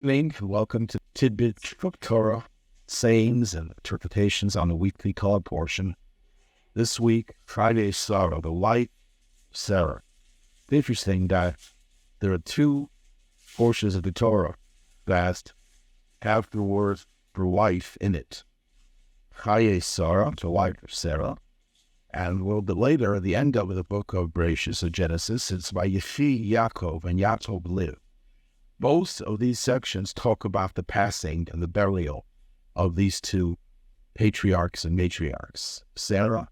Evening, and welcome to Tidbits of Torah, sayings and interpretations on the weekly color portion. This week, Friday Sarah, the light of Sarah. It's interesting that there are two portions of the Torah that have the word for life in it. Chaye Sarah, the light of Sarah, and a little bit later, at the end of the book of Bereshit, of Genesis, it's by Yefi Yaakov and Yaakov live. Both of these sections talk about the passing and the burial of these two patriarchs and matriarchs. Sarah,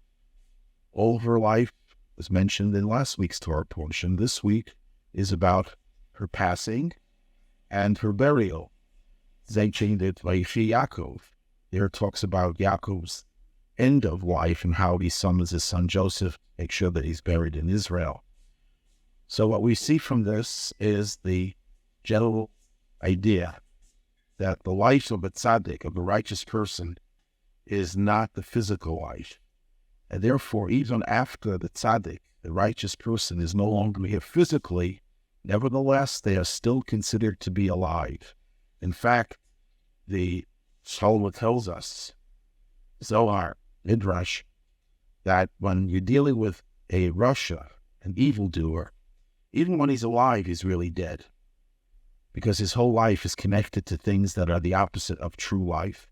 all of her life was mentioned in last week's Torah portion. This week is about her passing and her burial. Zaychin it Vayifi Yaakov. There it talks about Yaakov's end of life and how he summons his son Joseph to make sure that he's buried in Israel. So what we see from this is the general idea that the life of a tzaddik, of a righteous person, is not the physical life. And therefore, even after the tzaddik, the righteous person, is no longer here physically, nevertheless, they are still considered to be alive. In fact, the Talmud tells us, Zohar, Midrash, that when you're dealing with a rasha, an evildoer, even when he's alive, he's really dead, because his whole life is connected to things that are the opposite of true life.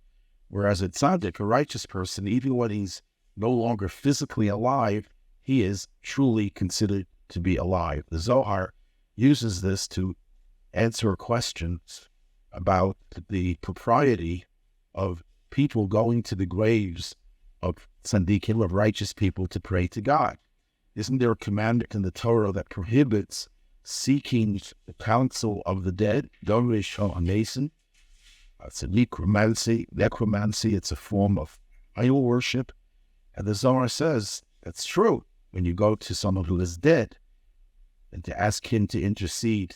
Whereas a tzaddik, a righteous person, even when he's no longer physically alive, he is truly considered to be alive. The Zohar uses this to answer questions about the propriety of people going to the graves of tzaddikim, of righteous people, to pray to God. Isn't there a commandment in the Torah that prohibits seeking the counsel of the dead? Dorish or a mason. It's a necromancy. Necromancy, it's a form of idol worship. And the Zohar says that's true when you go to someone who is dead and to ask him to intercede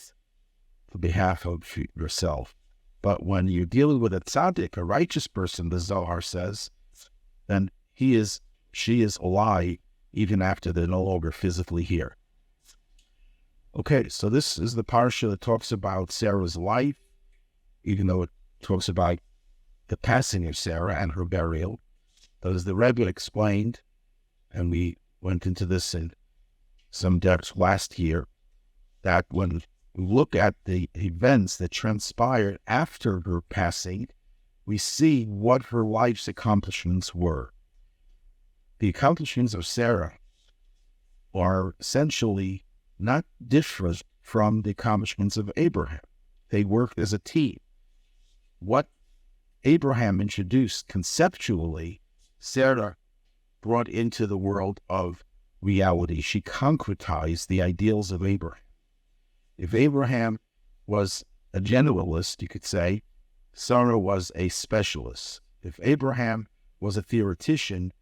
for behalf of yourself. But when you're dealing with a tzaddik, a righteous person, the Zohar says, then she is alive even after they're no longer physically here. Okay, so this is the parsha that talks about Sarah's life, even though it talks about the passing of Sarah and her burial. But as the Rebbe explained, and we went into this in some depth last year, that when we look at the events that transpired after her passing, we see what her life's accomplishments were. The accomplishments of Sarah are essentially not different from the accomplishments of Abraham. They worked as a team. What Abraham introduced conceptually, Sarah brought into the world of reality. She concretized the ideals of Abraham. If Abraham was a generalist, you could say, Sarah was a specialist. If Abraham was a theoretician,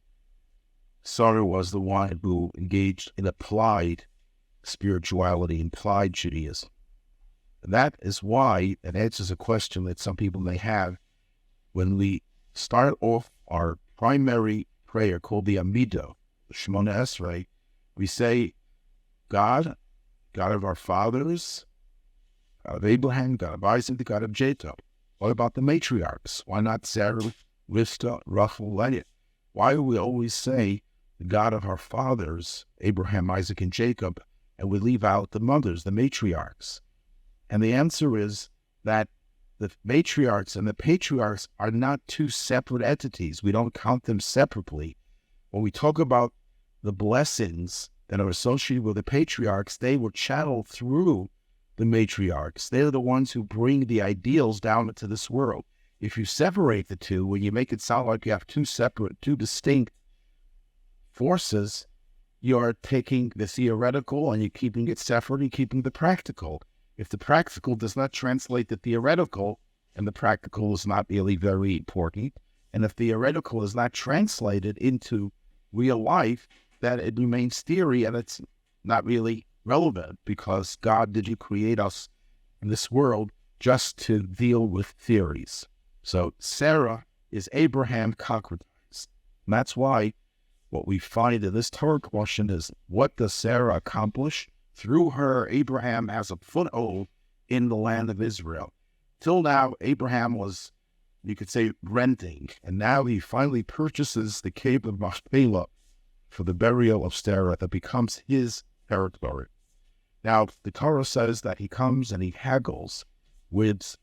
Sarah was the one who engaged in applied spirituality, implied Judaism. And that is why it answers a question that some people may have when we start off our primary prayer called the Amidah, the Shemona Esrei. We say, God of our fathers, God of Abraham, God of Isaac, God of Jacob. What about the matriarchs? Why not Sarah, Rivka, Rachel, Leah? Why do we always say the God of our fathers, Abraham, Isaac, and Jacob, and we leave out the mothers, the matriarchs? And the answer is that the matriarchs and the patriarchs are not two separate entities. We don't count them separately. When we talk about the blessings that are associated with the patriarchs, they were channeled through the matriarchs. They're the ones who bring the ideals down into this world. If you separate the two, when you make it sound like you have two distinct forces, you're taking the theoretical and you're keeping it separate and keeping the practical. If the practical does not translate the theoretical, and the practical is not really very important, and if theoretical is not translated into real life, then it remains theory and it's not really relevant, because God didn't create us in this world just to deal with theories. So Sarah is Abraham concretized. And that's why what we find in this Torah question is, what does Sarah accomplish? Through her, Abraham has a foothold in the land of Israel. Till now, Abraham was, you could say, renting, and now he finally purchases the cave of Machpelah for the burial of Sarah that becomes his territory. Now, the Torah says that he comes and he haggles with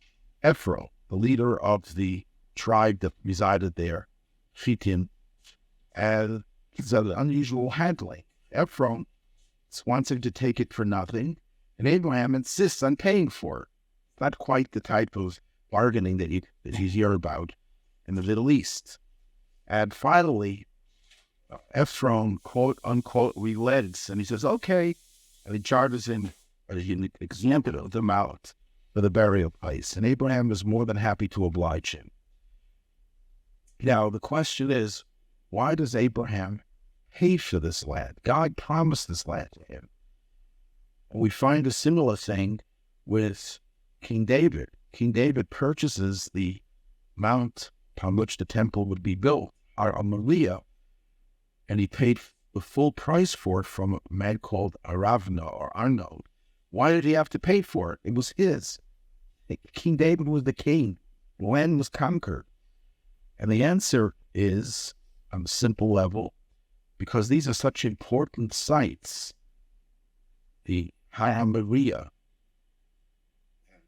Ephraim, the leader of the tribe that resided there, Shittim, and it's an unusual haggling. Ephraim wants him to take it for nothing, and Abraham insists on paying for it. Not quite the type of bargaining that you hear about in the Middle East. And finally, Ephraim, quote unquote, relents, and he says, okay, and he charges him an example amount for the burial place. And Abraham is more than happy to oblige him. Now, the question is, why does Abraham pay for this land? God promised this land to him. And we find a similar thing with King David. King David purchases the mount upon which the temple would be built, Moriah, and he paid the full price for it from a man called Aravna or Arnold. Why did he have to pay for it? It was his. King David was the king. The land was conquered. And the answer is, on a simple level, because these are such important sites, the Moriah,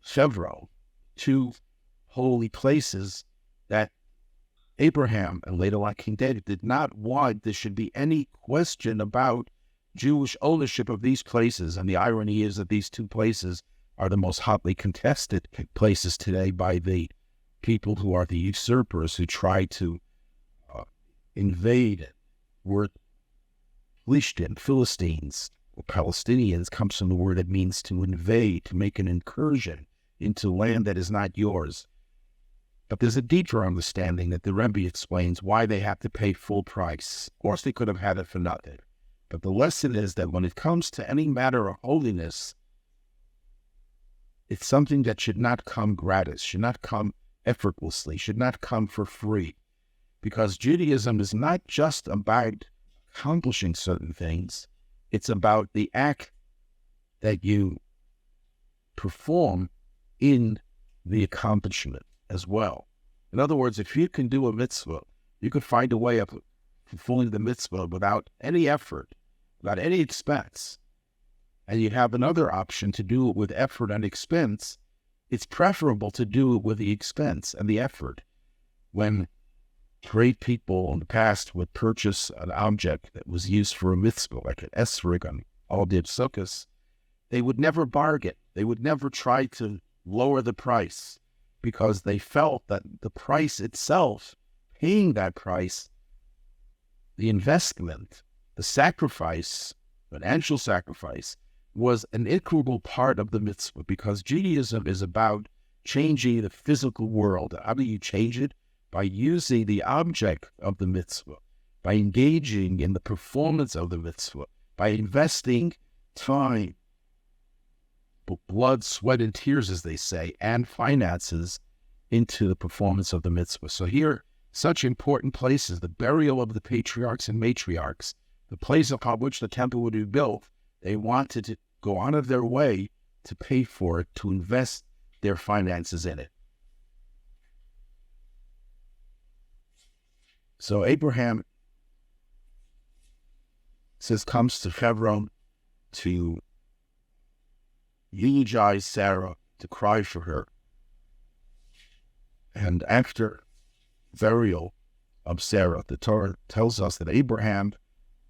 Chevron, two holy places that Abraham and later on King David did not want there should be any question about Jewish ownership of these places. And the irony is that these two places are the most hotly contested places today by the people who are the usurpers who try to invade it. Word Plishtim, Philistines, or Palestinians comes from the word that means to invade, to make an incursion into land that is not yours. But there's a deeper understanding that the Rebbe explains why they have to pay full price. Of course, they could have had it for nothing. But the lesson is that when it comes to any matter of holiness, it's something that should not come gratis, should not come effortlessly, should not come for free. Because Judaism is not just about accomplishing certain things. It's about the act that you perform in the accomplishment as well. In other words, if you can do a mitzvah, you could find a way of fulfilling the mitzvah without any effort, without any expense, and you have another option to do it with effort and expense, it's preferable to do it with the expense and the effort. When great people in the past would purchase an object that was used for a mitzvah, like an esrog on all did sukkahs, they would never bargain. They would never try to lower the price, because they felt that the price itself, paying that price, the investment, the sacrifice, financial sacrifice, was an integral part of the mitzvah, because Judaism is about changing the physical world. How do you change it? By using the object of the mitzvah, by engaging in the performance of the mitzvah, by investing time, blood, sweat, and tears, as they say, and finances into the performance of the mitzvah. So here, such important places, the burial of the patriarchs and matriarchs, the place upon which the temple would be built, they wanted to go out of their way to pay for it, to invest their finances in it. So Abraham comes to Hebron to eulogize Sarah, to cry for her. And after burial of Sarah, the Torah tells us that Abraham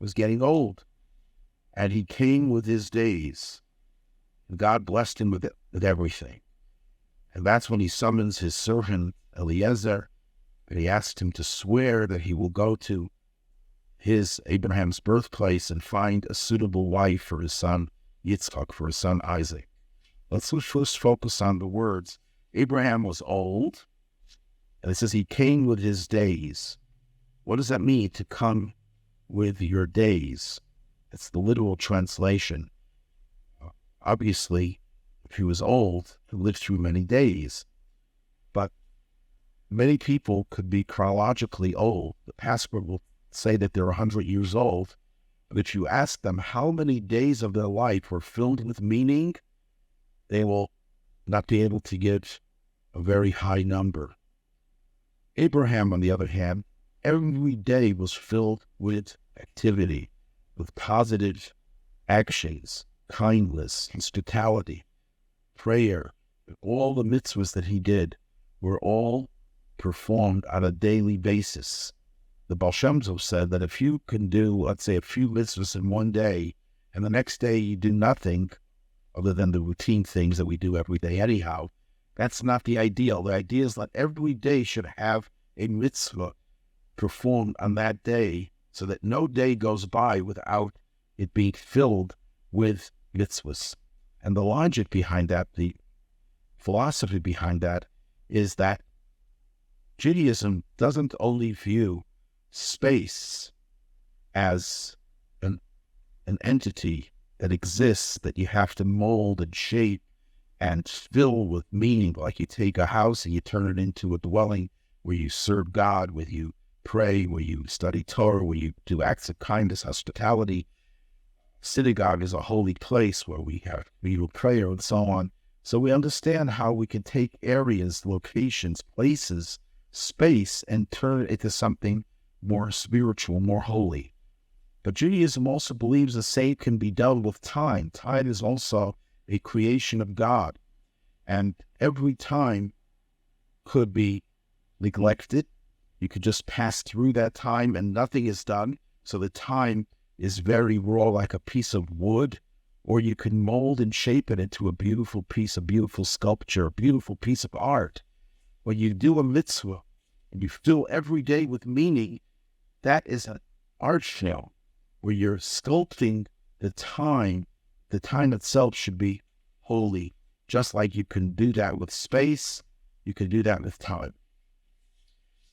was getting old, and he came with his days. And God blessed him with everything. And that's when he summons his servant Eliezer, and he asks him to swear that he will go to Abraham's birthplace and find a suitable wife for his son Yitzchak, for his son Isaac. Let's first focus on the words. Abraham was old, and it says he came with his days. What does that mean, to come with your days? It's the literal translation. Obviously, if he was old, he lived through many days. But many people could be chronologically old. The pastor will say that they're 100 years old, but if you ask them how many days of their life were filled with meaning, they will not be able to give a very high number. Abraham, on the other hand, every day was filled with activity, with positive actions, kindness, hospitality, prayer. All the mitzvahs that he did were all performed on a daily basis. The Baal Shem Tov said that if you can do, let's say, a few mitzvahs in one day, and the next day you do nothing other than the routine things that we do every day anyhow, that's not the ideal. The idea is that every day should have a mitzvah performed on that day so that no day goes by without it being filled with mitzvahs. And the logic behind that, the philosophy behind that, is that Judaism doesn't only view space as an entity that exists that you have to mold and shape and fill with meaning, like you take a house and you turn it into a dwelling where you serve God, where you pray, where you study Torah, where you do acts of kindness, hospitality. Synagogue is a holy place where we do prayer and so on. So we understand how we can take areas, locations, places, space, and turn it into something more spiritual, more holy. But Judaism also believes the same can be done with time. Time is also a creation of God. And every time could be neglected. You could just pass through that time and nothing is done. So the time is very raw, like a piece of wood. Or you can mold and shape it into a beautiful piece, a beautiful sculpture, a beautiful piece of art. When you do a mitzvah and you fill every day with meaning, that is an art show where you're sculpting the time. The time itself should be holy, just like you can do that with space, you can do that with time.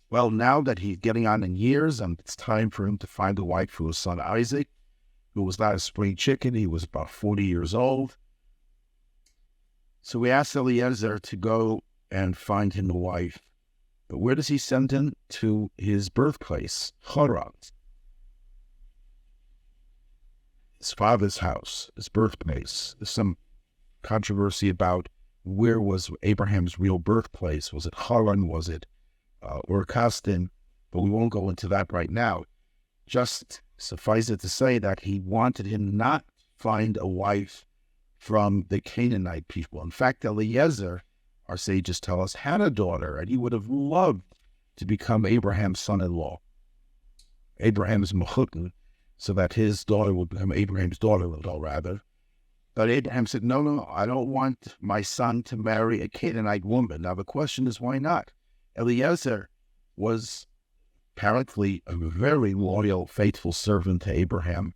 Well, now that he's getting on in years, and it's time for him to find a wife for his son Isaac, who was not a spring chicken. He was about 40 years old. So we asked Eliezer to go and find him a wife. But where does he send him? To his birthplace, Haran. His father's house, his birthplace. There's some controversy about where was Abraham's real birthplace. Was it Haran? Was it Ur Kasdim? But we won't go into that right now. Just suffice it to say that he wanted him not to find a wife from the Canaanite people. In fact, Eliezer, our sages tell us, had a daughter, and he would have loved to become Abraham's son-in-law, Abraham's mechutin, so that his daughter would become Abraham's daughter-in-law, rather. But Abraham said, no, I don't want my son to marry a Canaanite woman. Now, the question is, why not? Eliezer was apparently a very loyal, faithful servant to Abraham.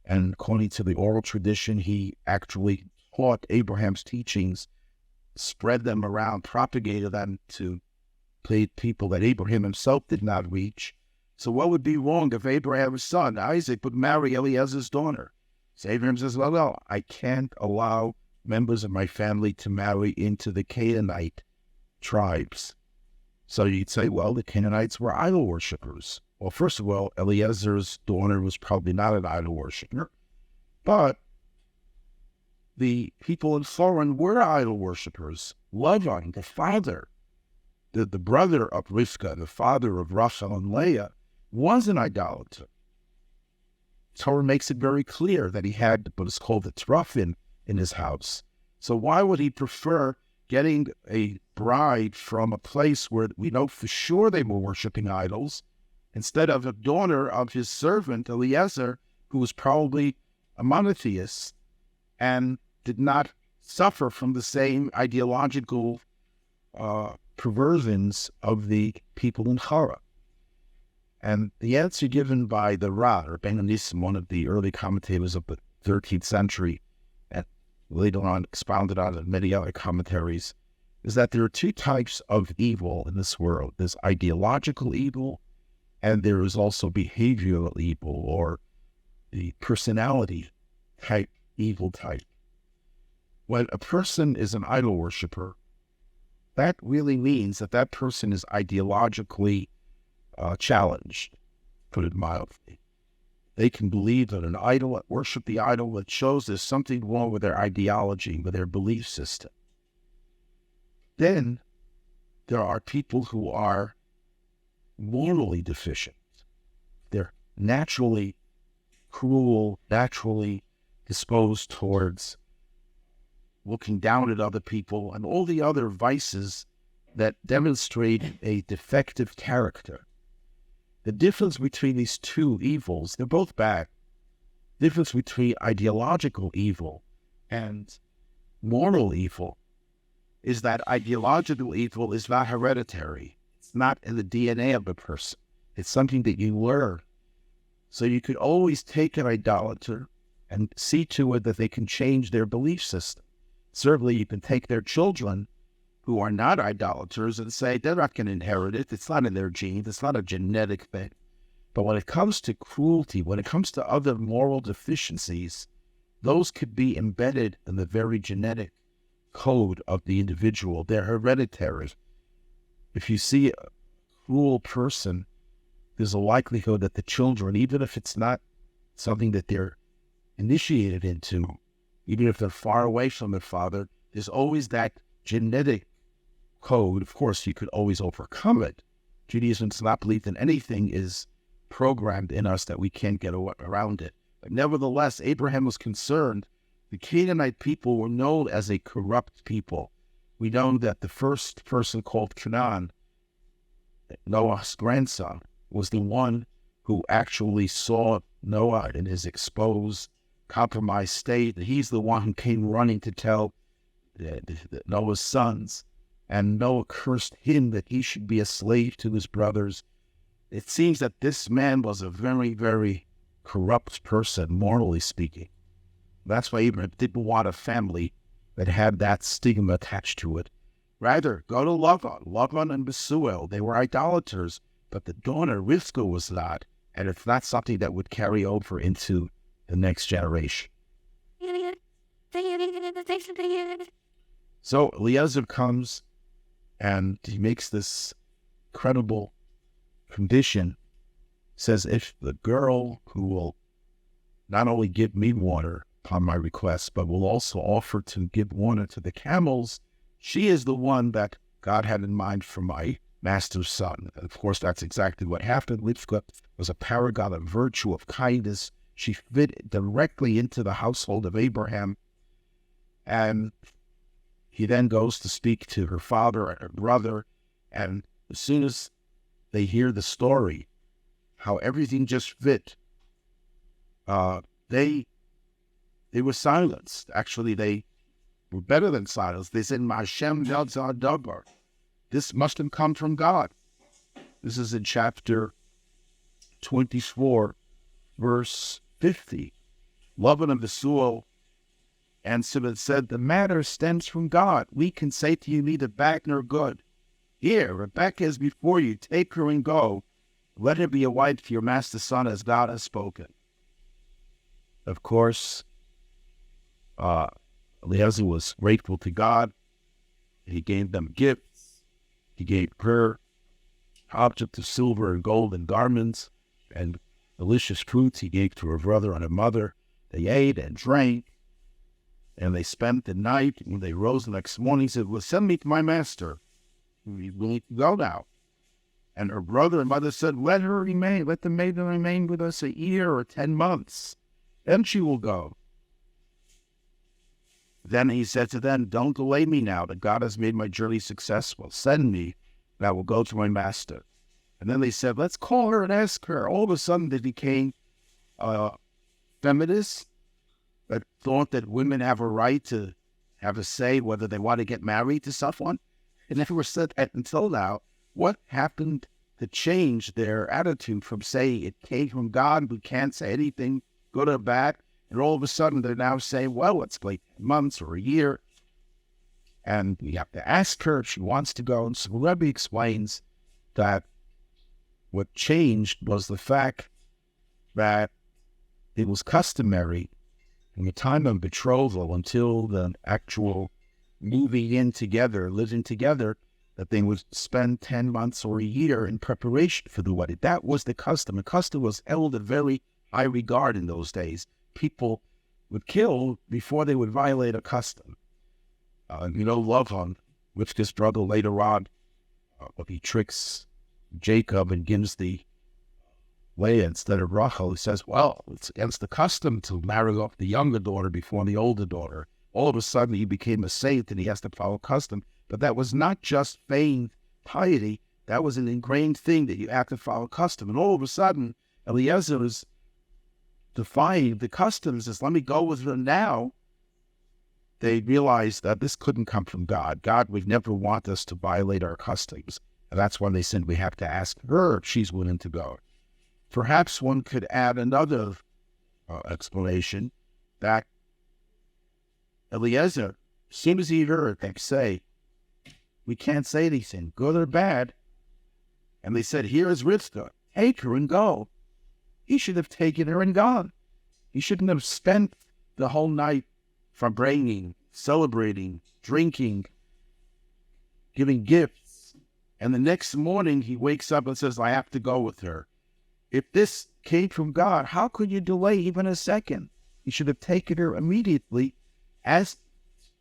And according to the oral tradition, he actually taught Abraham's teachings, spread them around, propagated them to people that Abraham himself did not reach. So what would be wrong if Abraham's son, Isaac, would marry Eliezer's daughter? So Abraham says, well, I can't allow members of my family to marry into the Canaanite tribes. So you'd say, well, the Canaanites were idol worshippers. Well, first of all, Eliezer's daughter was probably not an idol worshiper, but the people in Haran were idol worshippers. Lavan, the father, the brother of Rivka, the father of Rachel and Leah, was an idolater. Torah makes it very clear that he had what is called the terafim in his house. So why would he prefer getting a bride from a place where we know for sure they were worshiping idols, instead of a daughter of his servant Eliezer, who was probably a monotheist and did not suffer from the same ideological perversions of the people in Haran? And the answer given by the Ra, or Ben Anissim, one of the early commentators of the 13th century, and later on expounded on in many other commentaries, is that there are two types of evil in this world. There's ideological evil, and there is also behavioral evil, or the personality type, evil type. When a person is an idol worshiper, that really means that that person is ideologically challenged, put it mildly. They can believe that an idol, worship the idol, that shows there's something wrong with their ideology, with their belief system. Then there are people who are morally deficient. They're naturally cruel, naturally disposed towards looking down at other people and all the other vices that demonstrate a defective character. The difference between these two evils, they're both bad. The difference between ideological evil and moral evil is that ideological evil is not hereditary. It's not in the DNA of a person. It's something that you learn. So you could always take an idolater and see to it that they can change their belief system. Certainly you can take their children who are not idolaters and say they're not going to inherit it. It's not in their genes. It's not a genetic thing. But when it comes to cruelty, when it comes to other moral deficiencies, those could be embedded in the very genetic code of the individual. They're hereditary. If you see a cruel person, there's a likelihood that the children, even if it's not something that they're initiated into, even if they're far away from their father, there's always that genetic code. Of course, you could always overcome it. Judaism does not believe that anything is programmed in us that we can't get around it. But nevertheless, Abraham was concerned. The Canaanite people were known as a corrupt people. We know that the first person called Canaan, Noah's grandson, was the one who actually saw Noah in his exposed, compromised state. He's the one who came running to tell Noah's sons, and Noah cursed him that he should be a slave to his brothers. It seems that this man was a very, very corrupt person, morally speaking. That's why Abraham didn't want a family that had that stigma attached to it. Rather, go to Lavan. Lavan and Bethuel, they were idolaters, but the daughter Rivka was not, and it's not something that would carry over into the next generation. So Eliezer comes and he makes this credible condition, says if the girl who will not only give me water upon my request, but will also offer to give water to the camels, she is the one that God had in mind for my master's son. And of course, that's exactly what happened. Rivka was a paragon of virtue, of kindness. She fit directly into the household of Abraham. And he then goes to speak to her father and her brother. And as soon as they hear the story, how everything just fit, they were silenced. Actually, they were better than silenced. They said, Ma'ashem Yadzah Dabar. This must have come from God. This is in chapter 24, verse 50. Lavan and Bethuel answered and said, the matter stems from God. We can say to you neither bad nor good. Here, Rebekah is before you. Take her and go. Let her be a wife to your master's son as God has spoken. Of course, Eliezer was grateful to God. He gave them gifts. He gave her objects of silver and gold and garments and delicious fruits he gave to her brother and her mother. They ate and drank, and they spent the night. When they rose the next morning, he said, well, send me to my master. We need to go now. And her brother and mother said, let her remain. Let the maiden remain with us a year or 10 months. Then she will go. Then he said to them, don't delay me now that God has made my journey successful. Send me, and I will go to my master. And then they said, let's call her and ask her. All of a sudden they became feminists that thought that women have a right to have a say whether they want to get married to someone. It never said that until now. What happened to change their attitude from saying it came from God, we can't say anything good or bad, and all of a sudden they're now saying, well, it's like months or a year, and we have to ask her if she wants to go. And so Rebbe explains that what changed was the fact that it was customary from the time of betrothal until the actual moving in together, living together, that they would spend 10 months or a year in preparation for the wedding. That was the custom. The custom was held in very high regard in those days. People would kill before they would violate a custom. Lavan, which this struggle later on he tricks Jacob and gives the Leah instead of Rachel. He says, well, it's against the custom to marry off the younger daughter before the older daughter. All of a sudden, he became a saint and he has to follow custom. But that was not just feigned piety. That was an ingrained thing that you have to follow custom. And all of a sudden, Eliezer is defying the customs, says, let me go with her now. They realized that this couldn't come from God. God would never want us to violate our customs. And that's when they said we have to ask her if she's willing to go. Perhaps one could add another explanation that Eliezer, as soon as he heard them say, we can't say anything, good or bad, and they said, here is Rivka, take her and go. He should have taken her and gone. He shouldn't have spent the whole night from praying, celebrating, drinking, giving gifts. And the next morning he wakes up and says, I have to go with her. If this came from God, how could you delay even a second? He should have taken her immediately as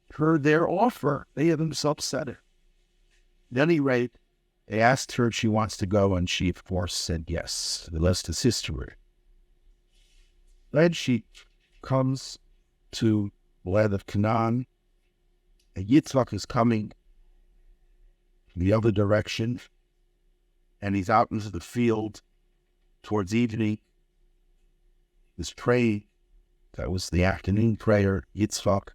per their offer. They had themselves said it. At any rate, they asked her if she wants to go, and she, of course, said yes. The rest is history. Then she comes to the land of Canaan, and Yitzhak is coming the other direction, and he's out into the field towards evening. He's praying. That was the afternoon prayer. Yitzhak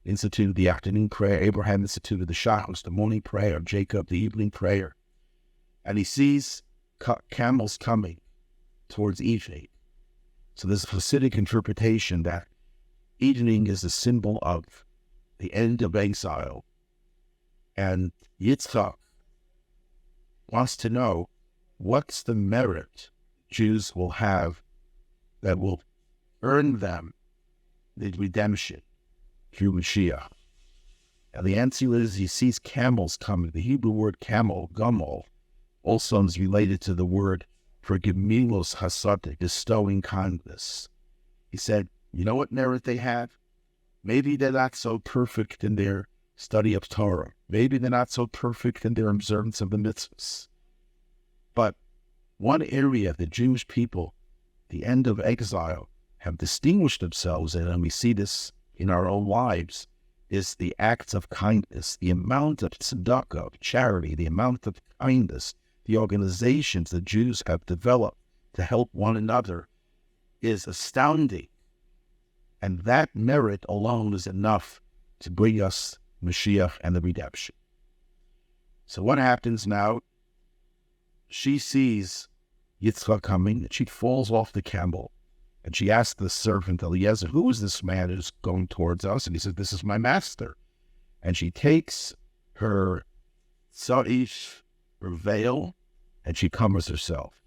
instituted the afternoon prayer. Abraham instituted the Shachos, the morning prayer. Jacob, the evening prayer. And he sees camels coming towards evening. So there's a Hasidic interpretation that evening is a symbol of the end of exile. And Yitzhak wants to know what's the merit Jews will have that will earn them the redemption through Mashiach. And the answer is he sees camels coming. The Hebrew word camel, gamal, also is related to the word for gemilos hasad, bestowing kindness. He said, you know what merit they have? Maybe they're not so perfect in their study of Torah. Maybe they're not so perfect in their observance of the mitzvahs. But one area the Jewish people, the end of exile, have distinguished themselves in, and we see this in our own lives, is the acts of kindness, the amount of tzedakah, of charity, the amount of kindness, the organizations the Jews have developed to help one another is astounding. And that merit alone is enough to bring us Mashiach and the redemption. So what happens now? She sees Yitzchak coming, and she falls off the camel, and she asks the servant Eliezer, who is this man who's going towards us? And he says, this is my master. And she takes her sa'if, her veil, and she covers herself.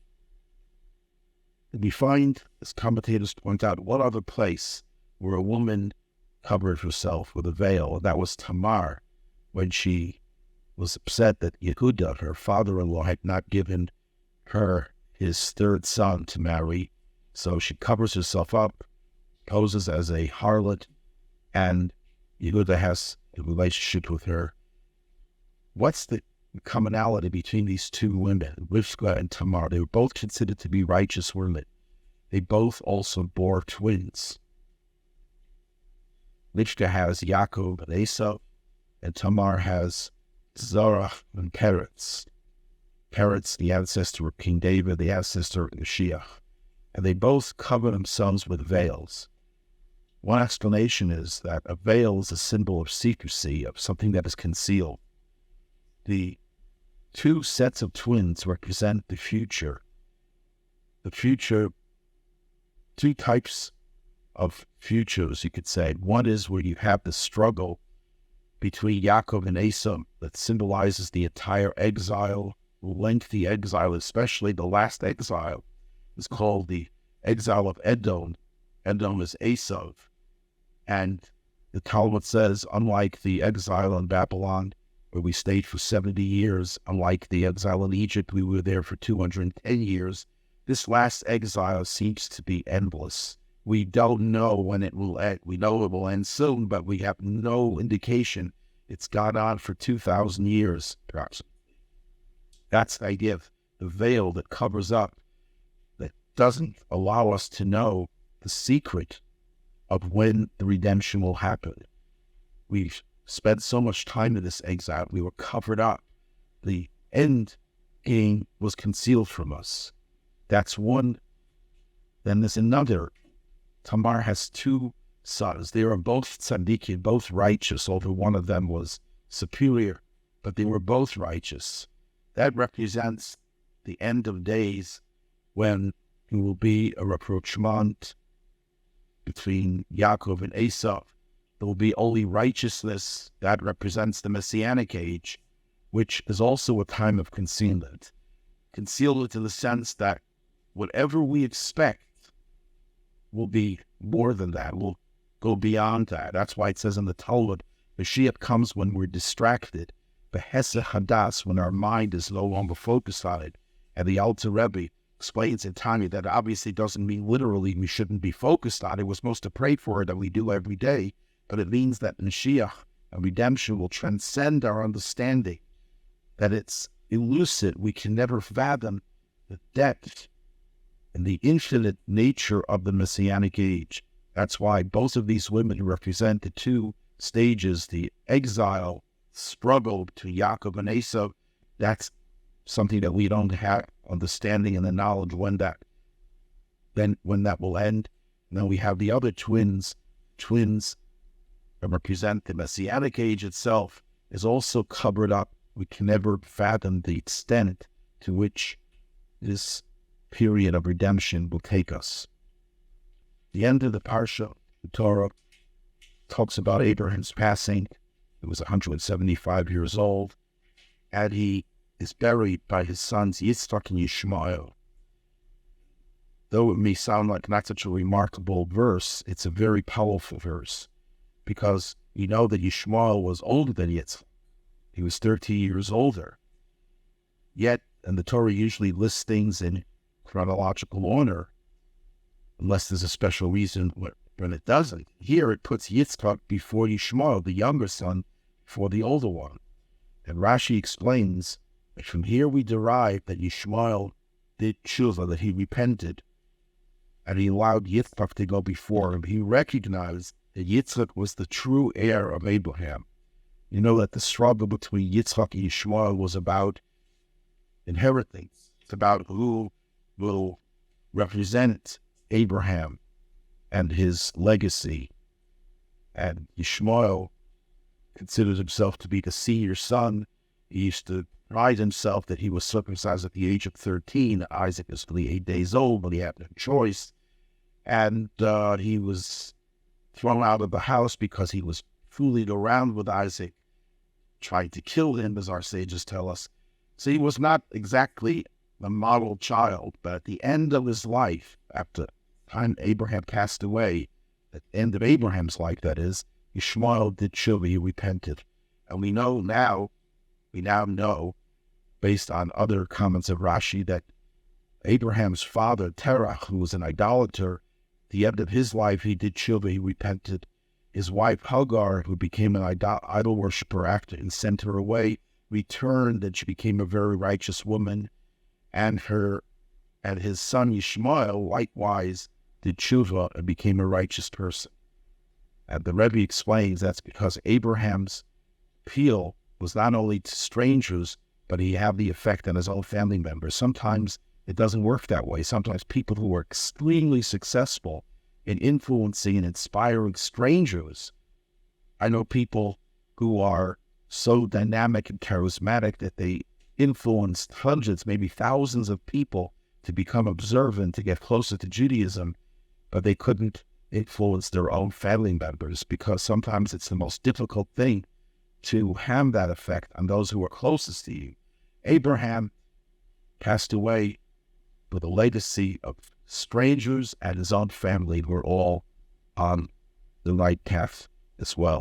And we find, as commentators point out, one other place where a woman covered herself with a veil, and that was Tamar, when she was upset that Yehuda, her father-in-law, had not given her his third son to marry. So she covers herself up, poses as a harlot, and Yehuda has a relationship with her. What's the commonality between these two women, Rivka and Tamar? They were both considered to be righteous women. They both also bore twins. Rivka has Yaakov and Esau, and Tamar has Zerah and Peretz. Peretz, the ancestor of King David, the ancestor of Mashiach. And they both cover themselves with veils. One explanation is that a veil is a symbol of secrecy, of something that is concealed. The two sets of twins represent the future. The future, two types of futures, you could say. One is where you have the struggle between Yaakov and Esau that symbolizes the entire exile, lengthy exile, especially the last exile. It's called the exile of Edom. Edom is Esau. And the Talmud says, unlike the exile in Babylon, where we stayed for 70 years, unlike the exile in Egypt, we were there for 210 years, this last exile seems to be endless. We don't know when it will end. We know it will end soon, but we have no indication. It's gone on for 2,000 years, perhaps. That's the idea of the veil that covers up, that doesn't allow us to know the secret of when the redemption will happen. We've spent so much time in this exile, we were covered up. The end game was concealed from us. That's one. Then there's another. Tamar has two sons. They are both tzaddikim, both righteous, although one of them was superior, but they were both righteous. That represents the end of days, when there will be a rapprochement between Yaakov and Esau. There will be only righteousness. That represents the Messianic age, which is also a time of concealment. Concealment in the sense that whatever we expect will be more than that, will go beyond that. That's why it says in the Talmud, Mashiach comes when we're distracted, Behesed Hadas, when our mind is no longer focused on it. And the Alter Rebbe explains in Tanya that obviously doesn't mean literally we shouldn't be focused on it. We're supposed to pray for it, and we do every day. But it means that Mashiach and redemption will transcend our understanding, that it's elusive. We can never fathom the depth and the infinite nature of the Messianic age. That's why both of these women represent the two stages, the exile struggle between Yaakov and Esau. That's something that we don't have understanding and the knowledge when that will end. And then we have the other twins that represent the Messianic age itself, is also covered up. We can never fathom the extent to which this period of redemption will take us. The end of the Parsha, the Torah, talks about Abraham's passing. He was 175 years old, and he is buried by his sons Yitzchak and Ishmael. Though it may sound like not such a remarkable verse, it's a very powerful verse, because you know that Ishmael was older than Yitzchak. He was 30 years older. Yet, and the Torah usually lists things in chronological order, unless there's a special reason when it doesn't. Here it puts Yitzchak before Ishmael, the younger son, before the older one. And Rashi explains that from here we derive that Ishmael did tshuva, that he repented, and he allowed Yitzchak to go before him. He recognized that Yitzchak was the true heir of Abraham. You know that the struggle between Yitzchak and Ishmael was about inheritance. It's about who will represent Abraham and his legacy. And Ishmael considered himself to be the senior son. He used to pride himself that he was circumcised at the age of 13. Isaac was only 8 days old, but he had no choice. And he was thrown out of the house because he was fooling around with Isaac, trying to kill him, as our sages tell us. So he was not exactly a model child, but at the end of his life, after the time Abraham passed away, at the end of Abraham's life, that is, Ishmael did tshuva, he repented. And we now know, based on other comments of Rashi, that Abraham's father, Terah, who was an idolater, at the end of his life, he did tshuva, he repented. His wife, Hagar, who became an idol worshiper after and sent her away, returned, and she became a very righteous woman. And his son Ishmael likewise did tshuva and became a righteous person. And the Rebbe explains that's because Abraham's appeal was not only to strangers, but he had the effect on his own family members. Sometimes it doesn't work that way. Sometimes people who are extremely successful in influencing and inspiring strangers. I know people who are so dynamic and charismatic that they influenced hundreds, maybe thousands of people to become observant, to get closer to Judaism, but they couldn't influence their own family members, because sometimes it's the most difficult thing to have that effect on those who are closest to you. Abraham passed away with a legacy of strangers and his own family who were all on the right path as well.